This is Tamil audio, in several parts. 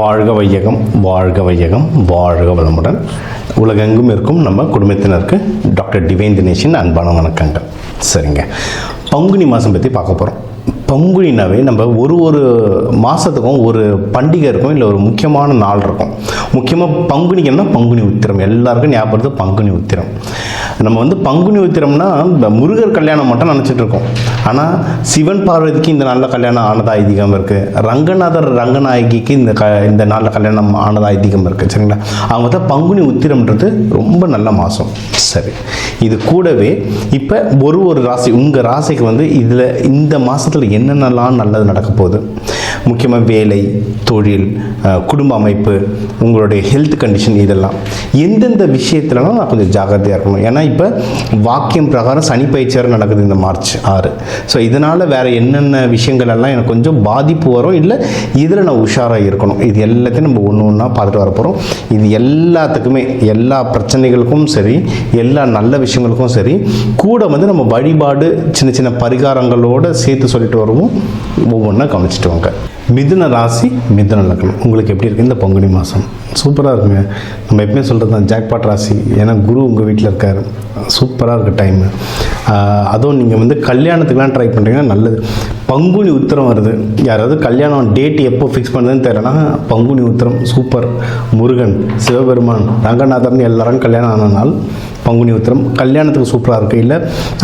வாழ்க வையகம், வாழ்க வையகம், வாழ்க வளமுடன். உலகெங்கும் இருக்கும் நம்ம குடும்பத்தினருக்கு டாக்டர் டிவைன் தினேஷின் அன்பான வணக்கங்கள். சரிங்க, பங்குனி மாதம் பற்றி பார்க்க போகிறோம். பங்குனினாவே நம்ம ஒரு மாதத்துக்கும் ஒரு பண்டிகை இருக்கும், இல்லை ஒரு முக்கியமான நாள் இருக்கும். முக்கியமாக பங்குனிக்குன்னா பங்குனி உத்திரம், எல்லாருக்கும் ஞாபகம் பங்குனி உத்திரம். நம்ம பங்குனி உத்திரம்னா முருகர் கல்யாணம் மட்டும் நினச்சிட்டு இருக்கோம். ஆனால் சிவன் பார்வதிக்கு இந்த நாளில் கல்யாணம் ஆனதா ஐதீகம் இருக்குது. ரங்கநாதர் ரங்கநாயகிக்கு இந்த நாளில் கல்யாணம் ஆனதா ஐதீகம் இருக்குது. சரிங்களா, அவங்க தான் பங்குனி உத்திரம்ன்றது ரொம்ப நல்ல மாதம். சரி, இது கூடவே இப்போ ஒரு ராசி, உங்கள் ராசிக்கு இதில் இந்த மாதத்தில் என்னென்னலாம் நல்லது நடக்க போகுது, முக்கியமாக வேலை, தொழில், குடும்ப அமைப்பு, உங்களுடைய ஹெல்த் கண்டிஷன், இதெல்லாம் எந்தெந்த விஷயத்துலலாம் நான் கொஞ்சம் ஜாகிரதையாக இருக்கணும். ஏன்னா இப்போ வாக்கியம் பிரகாரம் சனி பயிற்சியாரம் நடக்குது இந்த மார்ச் 6. ஸோ இதனால் வேறு என்னென்ன விஷயங்கள் எல்லாம் எனக்கு கொஞ்சம் பாதிப்பு வரும், இல்லை இதில் நான் உஷாராக இருக்கணும். இது எல்லாத்தையும் நம்ம ஒன்று ஒன்றா பார்த்துட்டு வர போகிறோம். இது எல்லாத்துக்குமே, எல்லா பிரச்சனைகளுக்கும் சரி, எல்லா நல்ல விஷயங்களுக்கும் சரி, கூட நம்ம வழிபாடு சின்ன சின்ன பரிகாரங்களோடு சேர்த்து சொல்லிட்டு வருவோம். ஒவ்வொன்றா கவனிச்சுட்டு வாங்க. மிதுன ராசி, மிதுன லக்னம், உங்களுக்கு எப்படி இருக்குது இந்த பங்குனி மாதம்? சூப்பராக இருக்குங்க. நம்ம எப்பவுமே சொல்கிறது தான் ஜாக்பாட் ராசி. ஏன்னா குரு உங்கள் வீட்டில் இருக்கார். சூப்பராக இருக்குது டைமு. அதுவும் நீங்கள் கல்யாணத்துக்குலாம் ட்ரை பண்ணுறீங்கன்னா நல்லது. பங்குனி உத்திரம் வருது. யாராவது கல்யாணம் டேட் எப்போ ஃபிக்ஸ் பண்ணுறதுன்னு தெரியலனா பங்குனி உத்திரம் சூப்பர். முருகன், சிவபெருமான், ரங்கநாதர்னு எல்லாரும் கல்யாணம் ஆன நாள் பங்குனி உத்திரம். கல்யாணத்துக்கு சூப்பராக இருக்குது. இல்லை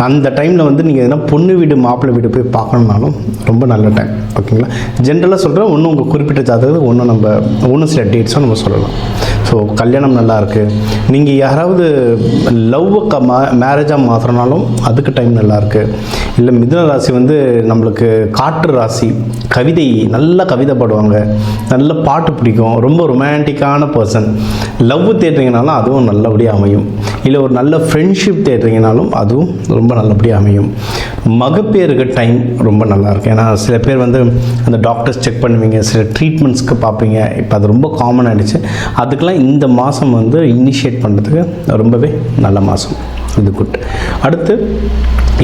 அந்த டைமில் நீங்கள் எதனா பொண்ணு வீடு மாப்பிள்ளை வீடு போய் பார்க்கணுன்னாலும் ரொம்ப நல்ல டைம். ஓகேங்களா, ஜென்ரலாக சொல்கிறேன். ஒன்றும் உங்கள் குறிப்பிட்ட ஜாதகத்துக்கு ஒன்றும் சில டேட்ஸும் நம்ம சொல்லலாம். ஸோ கல்யாணம் நல்லாயிருக்கு. நீங்கள் யாராவது லவ்வை மேரேஜாக மாற்றுறனாலும் அதுக்கு டைம் நல்லாயிருக்கு. இல்லை மிதுன ராசி நம்மளுக்கு காற்று ராசி, கவிதை, நல்ல கவிதை பாடுவாங்க, நல்ல பாட்டு பிடிக்கும், ரொம்ப ரொமான்டிக்கான பர்சன். லவ் தேடுறீங்கனாலும் அதுவும் நல்லபடியாக அமையும். இல்லை ஒரு நல்ல ஃப்ரெண்ட்ஷிப் தேடுறீங்கனாலும் அதுவும் ரொம்ப நல்லபடியாக அமையும். மகப்பேருக்கு டைம் ரொம்ப நல்லாயிருக்கு. ஏன்னா சில பேர் அந்த டாக்டர்ஸ் செக் பண்ணுவீங்க, சில ட்ரீட்மெண்ட்ஸ்க்கு பார்ப்பீங்க. இப்போ அது ரொம்ப காமன் ஆகிடுச்சு. அதுக்கெல்லாம் இந்த மாதம் இனிஷியேட் பண்ணுறதுக்கு ரொம்பவே நல்ல மாதம். இது குட். அடுத்து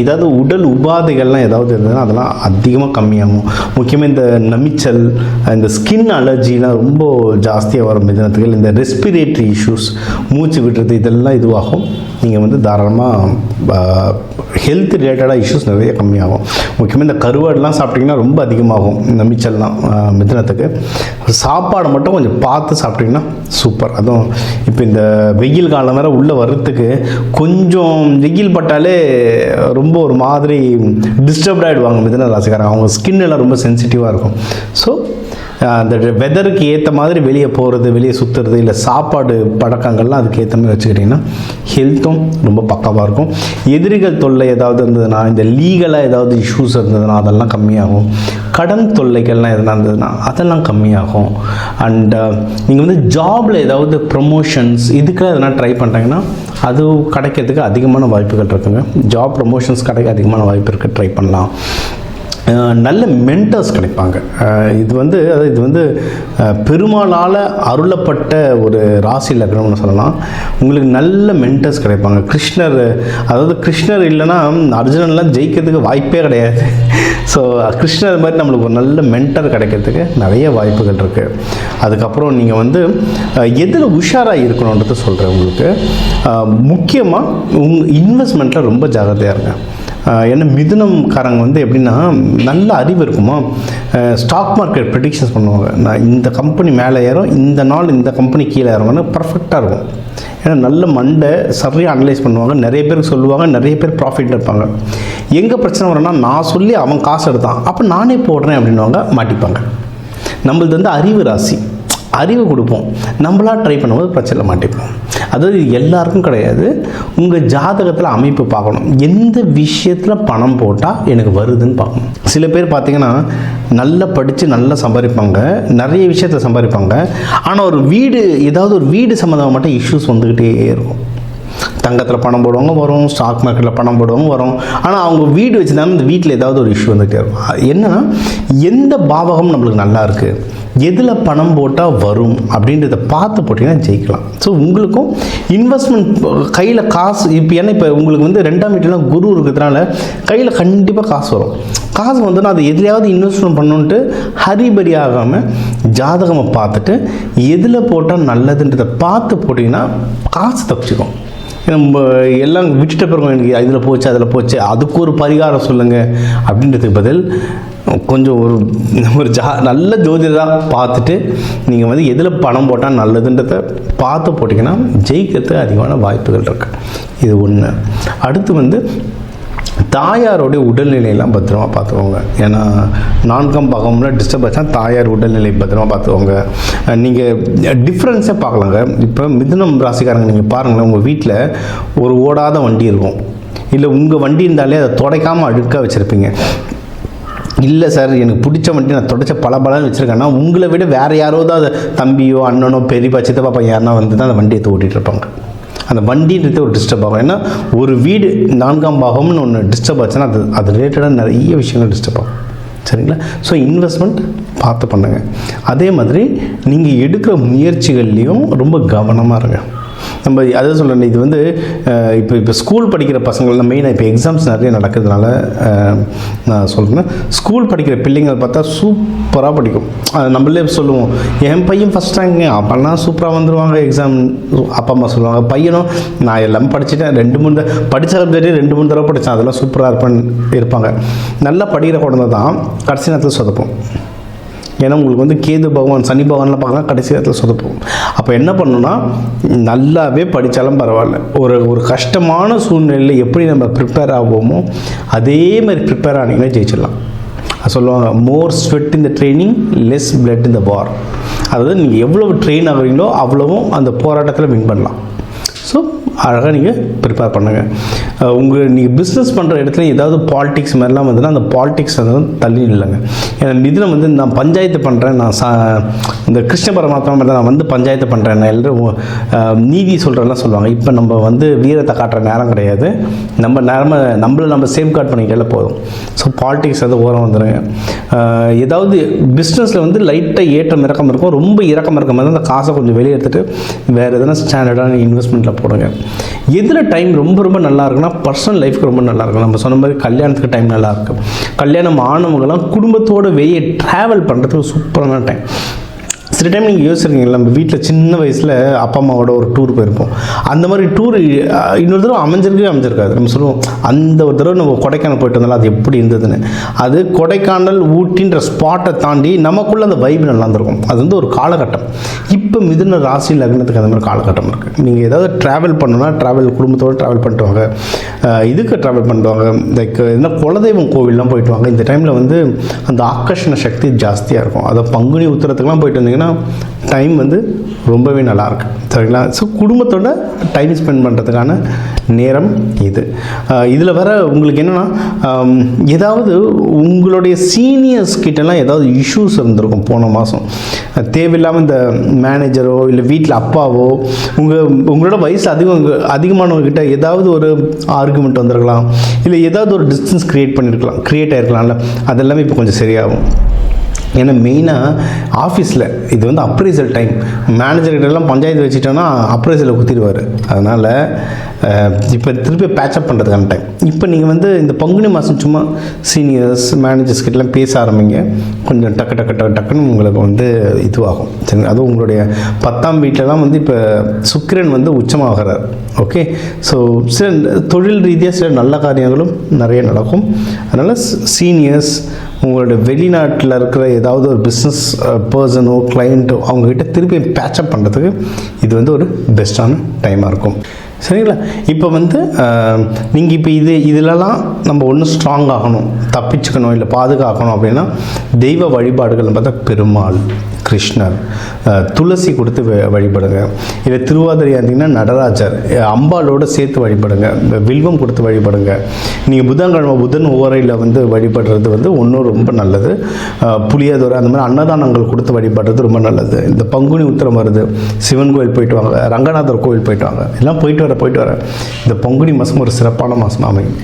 ஏதாவது உடல் உபாதைகள்லாம் ஏதாவது இருந்ததுன்னா அதெல்லாம் அதிகமாக கம்மியாகும். முக்கியமாக இந்த நமிச்சல், இந்த ஸ்கின் அலர்ஜிலாம் ரொம்ப ஜாஸ்தியாக வரும் மிதனத்துக்கு. இந்த ரெஸ்பிரேட்டரி இஷ்யூஸ், மூச்சு விடுறது, இதெல்லாம் இதுவாகும். நீங்கள் தாராளமாக ஹெல்த் ரிலேட்டடாக இஷ்யூஸ் நிறைய கம்மியாகும். முக்கியமாக இந்த கருவாடெலாம் சாப்பிட்டிங்கன்னா ரொம்ப அதிகமாகும் நமிச்சல்லாம் மிதனத்துக்கு. சாப்பாடு மட்டும் கொஞ்சம் பார்த்து சாப்பிட்டிங்கன்னா சூப்பர். அதுவும் இப்போ இந்த வெயில் காலம் வேறு உள்ளே வர்றதுக்கு கொஞ்சம் வெயில் பட்டாலே ரொம்ப ஒரு மாதிரி டிஸ்டர்ப்ட் ஆகிடுவாங்க மிதுன ராசிக்காரங்க. அவங்க ஸ்கின் எல்லாம் ரொம்ப சென்சிட்டிவாக இருக்கும். ஸோ அந்த வெதருக்கு ஏற்ற மாதிரி வெளியே போகிறது, வெளியே சுற்றுறது, இல்லை சாப்பாடு பழக்கங்கள்லாம் அதுக்கு ஏற்ற மாதிரி வச்சுக்கிட்டிங்கன்னா ஹெல்த்தும் ரொம்ப பக்காவாக இருக்கும். எதிரிகள் தொல்லை ஏதாவது இருந்ததுன்னா, இந்த லீகலாக ஏதாவது இஷ்யூஸ் இருந்ததுன்னா அதெல்லாம் கம்மியாகும். கடன் தொல்லைகள்லாம் எதனா இருந்ததுன்னா அதெல்லாம் கம்மியாகும். அண்ட் நீங்கள் ஜாபில் ஏதாவது ப்ரொமோஷன்ஸ் இதுக்கெல்லாம் எதனா ட்ரை பண்ணுறாங்கன்னா அது கிடைக்கிறதுக்கு அதிகமான வாய்ப்புகள் இருக்குங்க. ஜாப் ப்ரொமோஷன்ஸ் கிடைக்க அதிகமான வாய்ப்பு இருக்குது, ட்ரை பண்ணலாம். நல்ல மென்டர்ஸ் கிடைப்பாங்க. இது பெருமாளால் அருளப்பட்ட ஒரு ராசி லக்னம்னு சொல்லலாம். உங்களுக்கு நல்ல மென்டர்ஸ் கிடைப்பாங்க. கிருஷ்ணர் இல்லைன்னா அர்ஜுனன்லாம் ஜெயிக்கிறதுக்கு வாய்ப்பே கிடையாது. ஸோ கிருஷ்ணர் மாதிரி நம்மளுக்கு ஒரு நல்ல மென்டர் கிடைக்கிறதுக்கு நிறைய வாய்ப்புகள் இருக்குது. அதுக்கப்புறம் நீங்கள் எதில் உஷாராக இருக்கணுன்றது சொல்கிறேன். உங்களுக்கு முக்கியமாக இன்வெஸ்ட்மெண்ட்டில் ரொம்ப ஜாகிரதையாக இருங்க. ஏன்னா மிதுனம்காரங்க எப்படின்னா நல்ல அறிவு இருக்குமா, ஸ்டாக் மார்க்கெட் ப்ரெடிக்ஷன்ஸ் பண்ணுவாங்க. நான் இந்த கம்பெனி மேலே ஏறும், இந்த நாள் இந்த கம்பெனி கீழே ஏறுவாங்க, பர்ஃபெக்டாக இருக்கும். ஏன்னா நல்ல மண்டை சரியாக அனலைஸ் பண்ணுவாங்க. நிறைய பேருக்கு சொல்லுவாங்க, நிறைய பேர் ப்ராஃபிட் இருப்பாங்க. எங்கே பிரச்சனை வரும்னா நான் சொல்லி அவன் காசு எடுத்தான், அப்போ நானே போடுறேன் அப்படின்வாங்க, மாட்டிப்பாங்க. நம்மளது அறிவு ராசி, அறிவு கொடுப்போம், நம்மளா ட்ரை பண்ணும்போது பிரச்சனை மாட்டிப்போம். அதாவது எல்லாருக்கும் கிடையாது. உங்கள் ஜாதகத்தில் அமைப்பு பார்க்கணும். எந்த விஷயத்தில் பணம் போட்டால் எனக்கு வருதுன்னு பார்க்கணும். சில பேர் பார்த்திங்கன்னா நல்லா படித்து நல்லா சம்பாதிப்பாங்க, நிறைய விஷயத்தில் சம்பாதிப்பாங்க. ஆனால் ஏதாவது ஒரு வீடு சம்மந்தமாக மட்டும் இஷ்யூஸ் வந்துக்கிட்டே இருக்கும். தங்கத்தில் பணம் போடுவாங்க வரும், ஸ்டாக் மார்க்கெட்டில் பணம் போடுவாங்க வரும். ஆனால் அவங்க வீடு வச்சுருந்தாலும் இந்த வீட்டில் ஏதாவது ஒரு இஷ்யூ வந்துகிட்டே இருக்கும். என்னென்னா எந்த பாவகம் நம்மளுக்கு நல்லா இருக்குது, எதில் பணம் போட்டால் வரும் அப்படின்றத பார்த்து போட்டிங்கன்னா ஜெயிக்கலாம். ஸோ உங்களுக்கும் இன்வெஸ்ட்மெண்ட் கையில் காசு இப்போ ஏன்னா இப்போ உங்களுக்கு வந்து 2ஆம் வீட்டில் குரு இருக்கிறதுனால கையில் கண்டிப்பாக காசு வரும். காசு வந்துன்னா அதை எதுலையாவது இன்வெஸ்ட்மெண்ட் பண்ணணுன்ட்டு ஹரிபரி ஆகாமல் ஜாதகமாக பார்த்துட்டு எதில் போட்டால் நல்லதுன்றதை பார்த்து போட்டிங்கன்னா காசு தப்பிச்சிக்கும். நம்ம எல்லாம் விட்டுட்ட பிறகு எனக்கு இதில் போச்சு அதில் போச்சு அதுக்கு ஒரு பரிகாரம் சொல்லுங்கள் அப்படின்றதுக்கு பதில் கொஞ்சம் ஒரு நல்ல ஜோதிடராக பார்த்துட்டு நீங்கள் வந்து எதில் பணம் போட்டால் நல்லதுன்றதை பார்த்து போட்டிங்கன்னா ஜெயிக்கிறதுக்கு அதிகமான வாய்ப்புகள் இருக்குது. இது ஒன்று. அடுத்து வந்து தாயாரோடைய உடல்நிலையெல்லாம் பத்திரமா பார்த்துக்கோங்க. ஏன்னா 4ஆம் பாகம்ல டிஸ்டர்ப் ஆச்சுன்னா தாயார் உடல்நிலை பத்திரமா பார்த்துக்கோங்க. நீங்கள் டிஃப்ரென்ஸே பார்க்கலாங்க. இப்போ மிதுனம் ராசிக்காரங்க நீங்கள் பாருங்களேன், உங்கள் வீட்டில் ஒரு ஓடாத வண்டி இருக்கும், இல்லை உங்கள் வண்டி இருந்தாலே அதை துடைக்காமல் அழுக்காக வச்சுருப்பீங்க. இல்லை சார் எனக்கு பிடிச்ச வண்டி நான் தொடச்ச பலன்னு வச்சுருக்கேன்னா உங்களை விட வேறு யாராவது அதை தம்பியோ அண்ணனோ பெரியப்பா சித்தப்பா பையன் யாருன்னா வந்து தான் அந்த வண்டியை ஓட்டிகிட்டு இருப்பாங்க. அந்த வண்டின்றது ஒரு டிஸ்டர்ப் ஆகும். ஏன்னா ஒரு வீடு 4ஆம் பாகம்னு ஒன்று டிஸ்டர்ப் ஆச்சுன்னா அது ரிலேட்டடாக நிறைய விஷயங்கள் டிஸ்டர்ப் ஆகும். சரிங்களா? ஸோ இன்வெஸ்ட்மெண்ட் பார்த்து பண்ணுங்கள். அதே மாதிரி நீங்கள் எடுக்கிற முயற்சிகள்லேயும் ரொம்ப கவனமாக இருங்க. நம்ம அதை சொல்கிறேன், இது வந்து இப்போ ஸ்கூல் படிக்கிற பசங்கள் மெயினாக இப்போ எக்ஸாம்ஸ் நிறைய நடக்கிறதுனால நான் சொல்கிறேன், ஸ்கூல் படிக்கிற பிள்ளைங்களை பார்த்தா சூப்பராக படிக்கும். நம்மளே சொல்லுவோம், என் பையன் ஃபஸ்ட் ரேங்க் அப்போல்லாம் சூப்பராக வந்துடுவாங்க எக்ஸாம். அப்பா அம்மா சொல்லுவாங்க, பையனும் நான் எல்லாம் படிச்சுட்டேன் 2-3 படித்த சப்ஜெக்டே 2-3 தடவை படித்தேன், அதெல்லாம் சூப்பராக இருப்பாங்க. நல்லா படிக்கிற குழந்தை தான் கடைசி நேரத்தில் சொதப்போம். ஏன்னா உங்களுக்கு வந்து கேது பகவான் சனி பகவான்லாம் பார்க்கலாம் கடைசி நேரத்தில் சொதப்போம். அப்போ என்ன பண்ணணும்னா நல்லாவே படித்தாலும் பரவாயில்ல, ஒரு கஷ்டமான சூழ்நிலையில் எப்படி நம்ம ப்ரிப்பேர் ஆகுவோமோ அதே மாதிரி ப்ரிப்பேர் ஆனீங்கன்னா ஜெயிச்சிடலாம். சொல்லுவாங்க, more sweat in the training less blood in the war. அதாவது நீங்கள் எவ்வளவு ட்ரெயின் ஆகுறீங்களோ அவ்வளவும் அந்த போராட்டத்தில் வின் பண்ணலாம். ஸோ அழகாக நீங்கள் ப்ரிப்பேர் பண்ணுங்கள். நீங்கள் பிஸ்னஸ் பண்ணுற இடத்துல ஏதாவது பாலிடிக்ஸ் மாதிரிலாம் வந்துன்னா அந்த பாலிடிக்ஸ் அதை வந்து தள்ளி இல்லைங்க. ஏன்னா இதில் வந்து நான் பஞ்சாயத்து பண்ணுறேன், நான் இந்த கிருஷ்ண பரமாத்மா மாதிரி நான் வந்து பஞ்சாயத்து பண்ணுறேன், நான் எல்லோரும் நீதி சொல்கிறேன்லாம் சொல்லுவாங்க. இப்போ நம்ம வந்து வீரத்தை காட்டுற நேரம் கிடையாது, நம்மளை சேஃப்கார்ட் பண்ணிக்கிட்டால போதும். ஸோ பாலிடிக்ஸ் அது ஓரம் வந்துடுங்க. ஏதாவது பிஸ்னஸில் வந்து லைட்டாக ஏற்றம் இறக்கம் இருக்கும், ரொம்ப இறக்கம் இருக்க மாதிரி அந்த காசை கொஞ்சம் வெளியே எடுத்துகிட்டு வேறு எதனா ஸ்டாண்டர்டான இன்வெஸ்ட்மெண்ட்டில் போடுங்க. எதில் டைம் ரொம்ப ரொம்ப நல்லா இருக்குன்னா பர்சனல் லைஃப்க்கு ரொம்ப நல்லா இருக்கும். நம்ம சொன்ன மாதிரி கல்யாணத்துக்கு டைம் நல்லா இருக்கும். கல்யாணம் ஆனவங்கெல்லாம் குடும்பத்தோடு வெளியே ட்ராவல் பண்ணுறதுக்கு சூப்பரான டைம். சில டைம் நீங்கள் யோசிச்சிருக்கீங்களா, நம்ம வீட்டில் சின்ன வயசில் அப்பா அம்மாவோட ஒரு டூர் போயிருப்போம். அந்த மாதிரி டூர் இன்னொரு தடவை அமைஞ்சிருக்காது. நம்ம சொல்லுவோம், அந்த ஒரு தடவை நம்ம கொடைக்கானல் போயிட்டு வந்தாலும் அது எப்படி இருந்ததுன்னு. அது கொடைக்கானல் ஊட்டின்ற ஸ்பாட்டை தாண்டி நமக்குள்ளே அந்த வைப் நல்லா இருந்திருக்கும். அது வந்து ஒரு காலகட்டம். இப்போ மிதுன ராசி லக்னத்துக்கு அந்த மாதிரி காலகட்டம் இருக்குது. நீங்கள் ஏதாவது ட்ராவல் பண்ணணும்னா குடும்பத்தோடு ட்ராவல் பண்ணிட்டு வாங்க, இதுக்கு ட்ராவல் பண்ணுவாங்க, லைக் எதுனா குலதெய்வம் கோவில்லாம் போயிட்டு வாங்க. இந்த டைமில் வந்து அந்த ஆக்கர்ஷண சக்தி ஜாஸ்தியாக இருக்கும். அதை பங்குனி உத்திரத்துக்குலாம் போயிட்டு வந்தீங்கன்னா டைம் வந்து ரொம்பவே நல்லாயிருக்கு. சரிங்களா? ஸோ குடும்பத்தோட டைம் ஸ்பெண்ட் பண்ணுறதுக்கான நேரம் இது. இதில் வர உங்களுக்கு என்னென்னா, ஏதாவது உங்களுடைய சீனியர்ஸ் கிட்டலாம் ஏதாவது இஷ்யூஸ் இருந்திருக்கும் போன மாதம். தேவையில்லாமல் இந்த மேனேஜரோ இல்லை வீட்டில் அப்பாவோ உங்களோட வயசு அதிகமானவங்ககிட்ட ஏதாவது ஒரு ஆர்குமெண்ட் வந்திருக்கலாம், இல்லை ஏதாவது ஒரு டிஸ்டன்ஸ் க்ரியேட் ஆகிருக்கலாம்ல. அதெல்லாமே இப்போ கொஞ்சம் சரியாகும். ஏன்னா மெயினாக ஆஃபீஸில் இது வந்து அப்ரைசல் டைம். மேனேஜர்கிட்டலாம் பஞ்சாயத்து வச்சுட்டோன்னா அப்ரைசலை குத்திடுவார். அதனால் இப்போ திருப்பி பேச்சப் பண்ணுறதுக்கான டைம். இப்போ நீங்கள் வந்து இந்த பங்குனி மாதம் சும்மா சீனியர்ஸ் மேனேஜர்ஸ் கிட்டலாம் பேச ஆரம்பிங்க. கொஞ்சம் டக்குன்னு உங்களுக்கு வந்து இதுவாகும். சரி, அதுவும் உங்களுடைய 10ஆம் வீட்டிலலாம் வந்து இப்போ சுக்கிரன் வந்து உச்சமாகிறார். ஓகே, ஸோ சில தொழில் ரீதியாக சில நல்ல காரியங்களும் நிறைய நடக்கும். அதனால் சீனியர்ஸ், உங்களோட வெளிநாட்டில் இருக்கிற ஏதாவது ஒரு பிஸ்னஸ் பர்சனோ கிளைண்ட்டோ அவங்கக்கிட்ட திருப்பி பேச்சப் பண்ணுறதுக்கு இது வந்து ஒரு பெஸ்ட்டான டைமாக இருக்கும். சரிங்களா? இப்போ வந்து நீங்கள் இப்போ இதிலலாம் நம்ம ஒன்று ஸ்ட்ராங் ஆகணும், தப்பிச்சுக்கணும், இல்லை பாதுகாக்கணும் அப்படின்னா தெய்வ வழிபாடுகள்னு பார்த்தா பெருமாள், கிருஷ்ணர், துளசி கொடுத்து வழிபடுங்க. இல்லை திருவாதிரையாக இருந்தீங்கன்னா நடராஜர், அம்பாலோடு சேர்த்து வழிபடுங்க, வில்வம் கொடுத்து வழிபடுங்க. நீங்கள் புதன் ஓரையில் வந்து வழிபடுறது வந்து ஒன்றும் ரொம்ப நல்லது. புளியாதோரை அந்த மாதிரி அன்னதானங்கள் கொடுத்து வழிபடுறது ரொம்ப நல்லது. இந்த பங்குனி உத்திரம் வருது, சிவன் கோயில் போயிட்டு வாங்க, ரங்கநாதர் கோயில் போயிட்டு வாங்க. எல்லாம் போயிட்டு வர போயிட்டு வர இந்த பங்குனி மாதம் ஒரு சிறப்பான மாதம் அமையும்.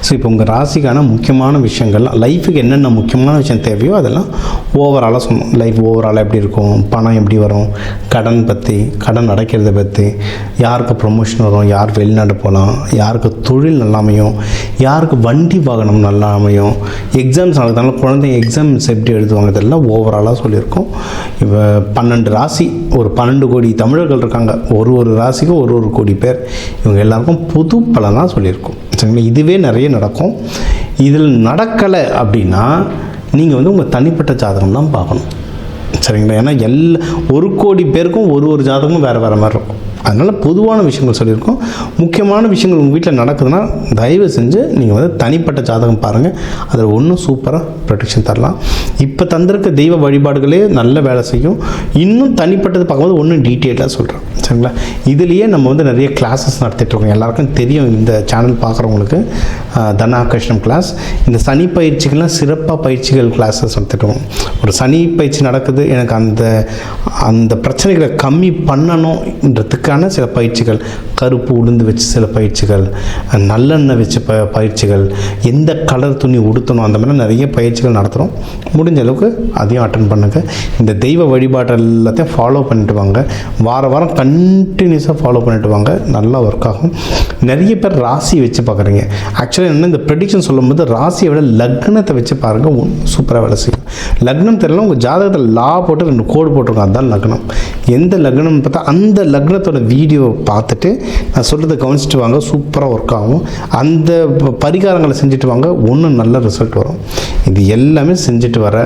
ஸோ இப்போ உங்கள் ராசிக்கான முக்கியமான விஷயங்கள்லாம் லைஃபுக்கு என்னென்ன முக்கியமான விஷயம் தேவையோ அதெல்லாம் ஓவராலாக சொல்லணும். லைஃப் ஓவராலாக எப்படி இருக்கும், பணம் எப்படி வரும், கடன் பற்றி, கடன் அடைக்கிறத பற்றி, யாருக்கு ப்ரொமோஷன் வரும், யார் வெளிநாடு போகலாம், யாருக்கு தொழில் நல்லா அமையும், யாருக்கு வண்டி வாகனம் நல்லா அமையும், எக்ஸாம்ஸ் நடக்கிறதுனால குழந்தைங்க எக்ஸாம்ஸ் எப்படி எழுதுவாங்க, இதெல்லாம் ஓவராலாக சொல்லியிருக்கோம். இப்போ 12 ராசி, ஒரு 12 கோடி தமிழர்கள் இருக்காங்க. ஒரு ராசிக்கும் ஒரு கோடி பேர். இவங்க எல்லாருக்கும் பொது பலனாக சொல்லியிருக்கோம். சரிங்களா? இதுவே நிறைய நடக்கும். இதில் நடக்கலை அப்படின்னா நீங்கள் வந்து உங்கள் தனிப்பட்ட ஜாதகம் தான் பார்க்கணும். சரிங்களா? ஏன்னா ஒரு கோடி பேருக்கும் ஒரு ஜாதகமும் வேறு மாதிரி இருக்கும். அதனால் பொதுவான விஷயங்கள் சொல்லியிருக்கோம். முக்கியமான விஷயங்கள் உங்கள் வீட்டில் நடக்குதுன்னா தயவு செஞ்சு நீங்கள் வந்து தனிப்பட்ட ஜாதகம் பாருங்கள். அதில் ஒன்றும் சூப்பராக ப்ரொடெக்ஷன் தரலாம். இப்போ தந்திருக்க தெய்வ வழிபாடுகளே நல்ல வேலை செய்யும். இன்னும் தனிப்பட்டது பார்க்கும்போது ஒன்றும் டீட்டெயிலாக சொல்கிறேன். சரிங்களா? இதுலேயே நம்ம வந்து நிறைய கிளாஸஸ் நடத்திட்டுருக்கோம். எல்லாருக்கும் தெரியும், இந்த சேனல் பார்க்குறவங்களுக்கு தனாகர்ஷணம் கிளாஸ், இந்த சனி பயிற்சிகள்லாம் சிறப்பாக பயிற்சிகள் கிளாஸஸ் நடத்திட்டுருக்கோம். ஒரு சனி பயிற்சி நடக்குது, எனக்கு அந்த பிரச்சனைகளை கம்மி பண்ணணுன்றதுக்கான சில பயிற்சிகள், கருப்பு உளுந்து வச்சு சில பயிற்சிகள், நல்லெண்ணெய் வச்சு பயிற்சிகள், எந்த கலர் துணி உடுத்தணும், அந்த மாதிரி நிறைய பயிற்சிகள் நடத்துகிறோம். முடிஞ்ச அளவுக்கு அதையும் அட்டன் பண்ணுங்கள். இந்த தெய்வ வழிபாடு எல்லாத்தையும் ஃபாலோ பண்ணிட்டு வாங்க. வாரம் கண்டினியூஸாக ஃபாலோ பண்ணிட்டு வாங்க. நல்லா ஒர்க் ஆகும். நிறைய பேர் ராசி வச்சு பார்க்குறீங்க. ஆக்சுவலாக என்ன, இந்த ப்ரெடிக்ஷன் சொல்லும்போது ராசியை விட லக்னத்தை வச்சு பாருங்கள், சூப்பராக வேலை செய்யும். லக்னம் தெரியல, உங்கள் ஜாதகத்தில் லா போட்டு 2 கோடு போட்டிருக்கோம், அதுதான் லக்னம். எந்த லக்னம்னு பார்த்தா அந்த லக்னத்தோட வீடியோ பார்த்துட்டு நான் சொல்கிறத கவனிச்சுட்டு வாங்க, சூப்பராக ஒர்க் ஆகும். அந்த பரிகாரங்களை செஞ்சுட்டு வாங்க, ஒன்றும் நல்ல ரிசல்ட் வரும். இது எல்லாமே செஞ்சுட்டு வர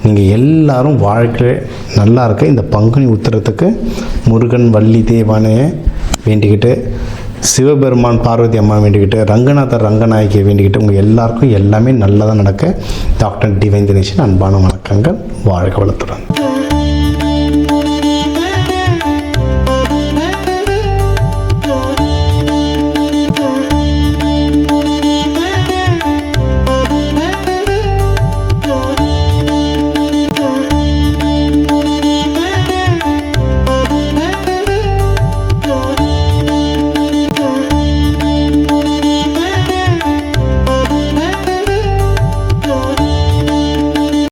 நீங்கள் எல்லாரும் வாழ்க்கை நல்லா இருக்க இந்த பங்குனி உத்திரத்துக்கு முருகன் வள்ளி தேவானையை வேண்டிக்கிட்டு, சிவபெருமான் பார்வதி அம்மா வேண்டிக்கிட்டு, ரங்கநாதர் ரங்கநாயகியை வேண்டிக்கிட்டு, உங்கள் எல்லாருக்கும் எல்லாமே நல்லதாக நடக்க டாக்டர் டிவைன் தினேஷன் அன்பான வணக்கங்கள். வாழ்க வளத்துடன்.